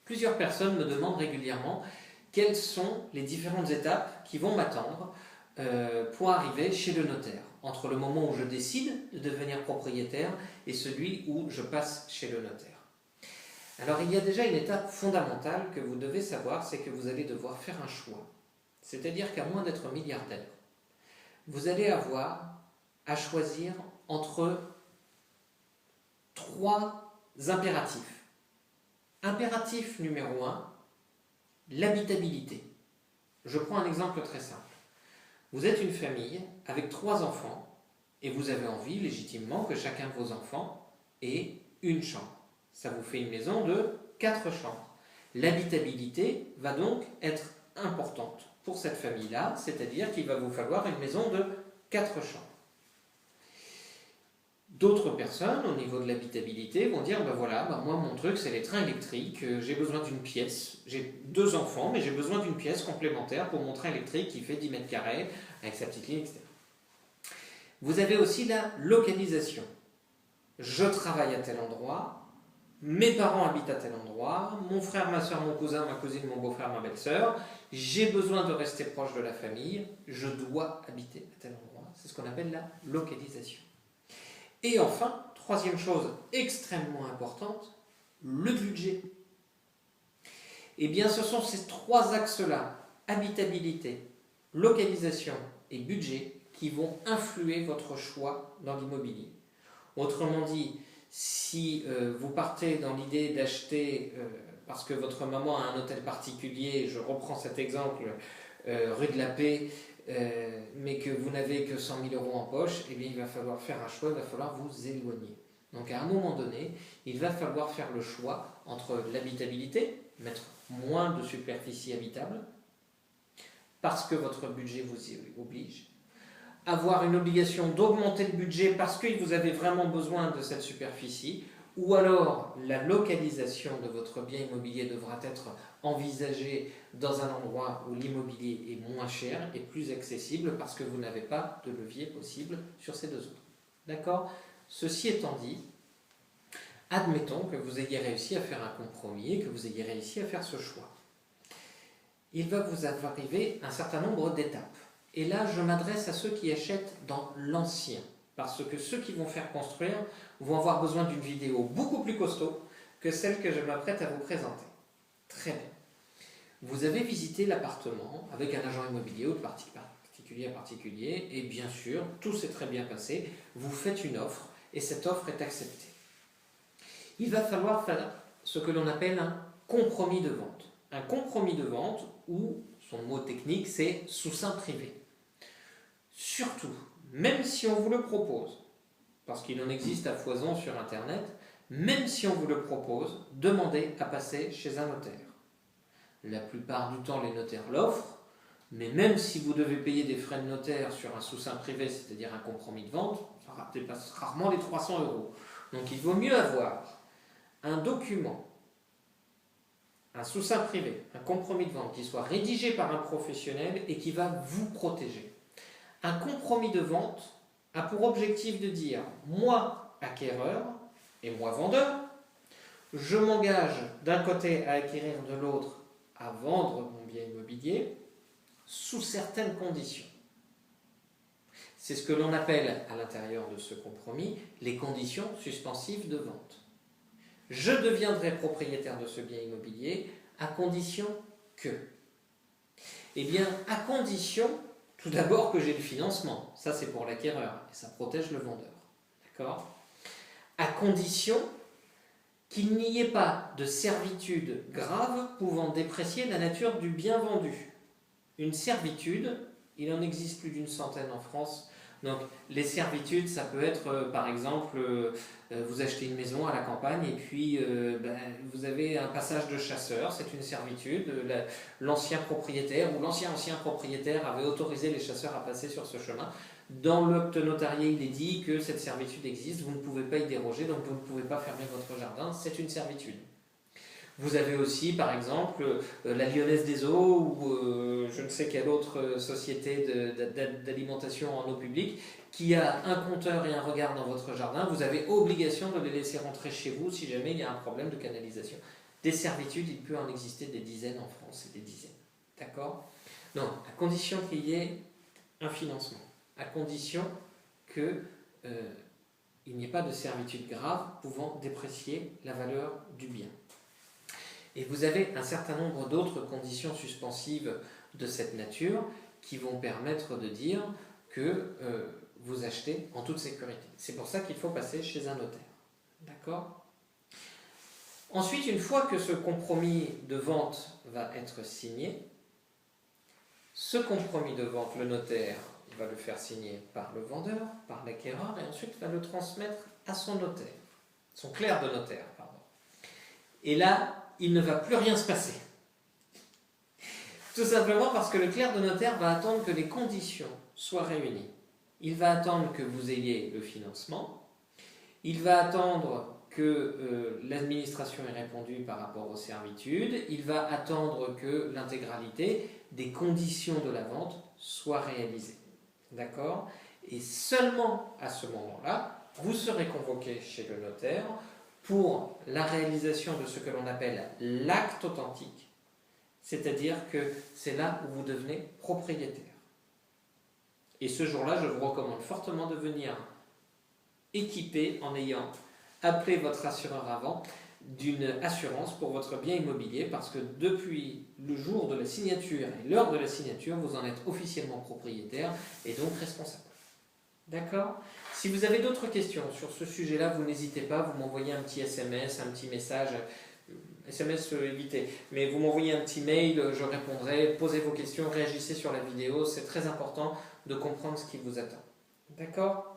Plusieurs personnes me demandent régulièrement quelles sont les différentes étapes qui vont m'attendre pour arriver chez le notaire, entre le moment où je décide de devenir propriétaire et celui où je passe chez le notaire. Alors il y a déjà une étape fondamentale que vous devez savoir, c'est que vous allez devoir faire un choix. C'est-à-dire qu'à moins d'être milliardaire, vous allez avoir à choisir entre trois impératifs. Impératif numéro 1, l'habitabilité. Je prends un exemple très simple. Vous êtes une famille avec 3 enfants et vous avez envie légitimement que chacun de vos enfants ait une chambre. Ça vous fait une maison de 4 chambres. L'habitabilité va donc être importante pour cette famille-là, c'est-à-dire qu'il va vous falloir une maison de 4 chambres. D'autres personnes, au niveau de l'habitabilité, vont dire, moi mon truc c'est les trains électriques, j'ai besoin d'une pièce, j'ai 2 enfants, mais j'ai besoin d'une pièce complémentaire pour mon train électrique qui fait 10 mètres carrés, avec sa petite ligne, etc. Vous avez aussi la localisation. Je travaille à tel endroit, mes parents habitent à tel endroit, mon frère, ma soeur, mon cousin, ma cousine, mon beau-frère, ma belle-sœur, j'ai besoin de rester proche de la famille, je dois habiter à tel endroit. C'est ce qu'on appelle la localisation. Et enfin, troisième chose extrêmement importante, le budget. Eh bien, ce sont ces 3 axes-là, habitabilité, localisation et budget, qui vont influer votre choix dans l'immobilier. Autrement dit, si vous partez dans l'idée d'acheter, parce que votre maman a un hôtel particulier, je reprends cet exemple, rue de la Paix, mais que vous n'avez que 100 000 € en poche, eh bien il va falloir faire un choix, il va falloir vous éloigner. Donc à un moment donné, il va falloir faire le choix entre l'habitabilité, mettre moins de superficie habitable, parce que votre budget vous y oblige, avoir une obligation d'augmenter le budget parce que vous avez vraiment besoin de cette superficie, ou alors la localisation de votre bien immobilier devra être envisagée dans un endroit où l'immobilier est moins cher et plus accessible parce que vous n'avez pas de levier possible sur ces 2 autres. D'accord ? Ceci étant dit, admettons que vous ayez réussi à faire un compromis et que vous ayez réussi à faire ce choix. Il va vous arriver un certain nombre d'étapes. Et là, je m'adresse à ceux qui achètent dans l'ancien. Parce que ceux qui vont faire construire vont avoir besoin d'une vidéo beaucoup plus costaud que celle que je m'apprête à vous présenter. Très bien. Vous avez visité l'appartement avec un agent immobilier ou de particulier à particulier, et bien sûr, tout s'est très bien passé. Vous faites une offre et cette offre est acceptée. Il va falloir faire ce que l'on appelle un compromis de vente. Un compromis de vente, ou son mot technique, c'est sous-seing privé. Surtout, même si on vous le propose, parce qu'il en existe à foison sur Internet, même si on vous le propose, demandez à passer chez un notaire. La plupart du temps, les notaires l'offrent, mais même si vous devez payer des frais de notaire sur un sous-seing privé, c'est-à-dire un compromis de vente, ça dépasse rarement les 300 €. Donc il vaut mieux avoir un document, un sous-seing privé, un compromis de vente qui soit rédigé par un professionnel et qui va vous protéger. Un compromis de vente a pour objectif de dire, moi, acquéreur, et moi, vendeur, je m'engage d'un côté à acquérir, de l'autre à vendre mon bien immobilier sous certaines conditions. C'est ce que l'on appelle, à l'intérieur de ce compromis, les conditions suspensives de vente. Je deviendrai propriétaire de ce bien immobilier à condition que. Eh bien, à condition, tout d'abord, que j'ai le financement. Ça, c'est pour l'acquéreur et ça protège le vendeur. D'accord ? À condition qu'il n'y ait pas de servitude grave pouvant déprécier la nature du bien vendu. Une servitude, il en existe plus d'une centaine en France. Donc, les servitudes, ça peut être, par exemple, vous achetez une maison à la campagne et puis vous avez un passage de chasseur, c'est une servitude. L'ancien propriétaire ou l'ancien propriétaire avait autorisé les chasseurs à passer sur ce chemin. Dans l'acte notarié, il est dit que cette servitude existe, vous ne pouvez pas y déroger, donc vous ne pouvez pas fermer votre jardin, c'est une servitude. Vous avez aussi, par exemple, la Lyonnaise des Eaux ou je ne sais quelle autre société d'alimentation en eau publique qui a un compteur et un regard dans votre jardin. Vous avez obligation de les laisser rentrer chez vous si jamais il y a un problème de canalisation. Des servitudes, il peut en exister des dizaines en France et des dizaines. D'accord? Non, à condition qu'il y ait un financement, à condition qu'il n'y ait pas de servitude grave pouvant déprécier la valeur du bien. Et vous avez un certain nombre d'autres conditions suspensives de cette nature qui vont permettre de dire que vous achetez en toute sécurité. C'est pour ça qu'il faut passer chez un notaire. D'accord? Ensuite, une fois que ce compromis de vente va être signé, ce compromis de vente, le notaire va le faire signer par le vendeur, par l'acquéreur, et ensuite va le transmettre à son notaire, son clerc de notaire, pardon. Et là, il ne va plus rien se passer. Tout simplement parce que le clerc de notaire va attendre que les conditions soient réunies. Il va attendre que vous ayez le financement, il va attendre que l'administration ait répondu par rapport aux servitudes, il va attendre que l'intégralité des conditions de la vente soit réalisée. D'accord? Et seulement à ce moment-là, vous serez convoqué chez le notaire pour la réalisation de ce que l'on appelle l'acte authentique, c'est-à-dire que c'est là où vous devenez propriétaire. Et ce jour-là, je vous recommande fortement de venir équipé en ayant appelé votre assureur avant d'une assurance pour votre bien immobilier, parce que depuis le jour de la signature et l'heure de la signature, vous en êtes officiellement propriétaire et donc responsable. D'accord? Si vous avez d'autres questions sur ce sujet-là, vous n'hésitez pas, vous m'envoyez un petit SMS, un petit message, SMS évitez, mais vous m'envoyez un petit mail, je répondrai, posez vos questions, réagissez sur la vidéo, c'est très important de comprendre ce qui vous attend. D'accord?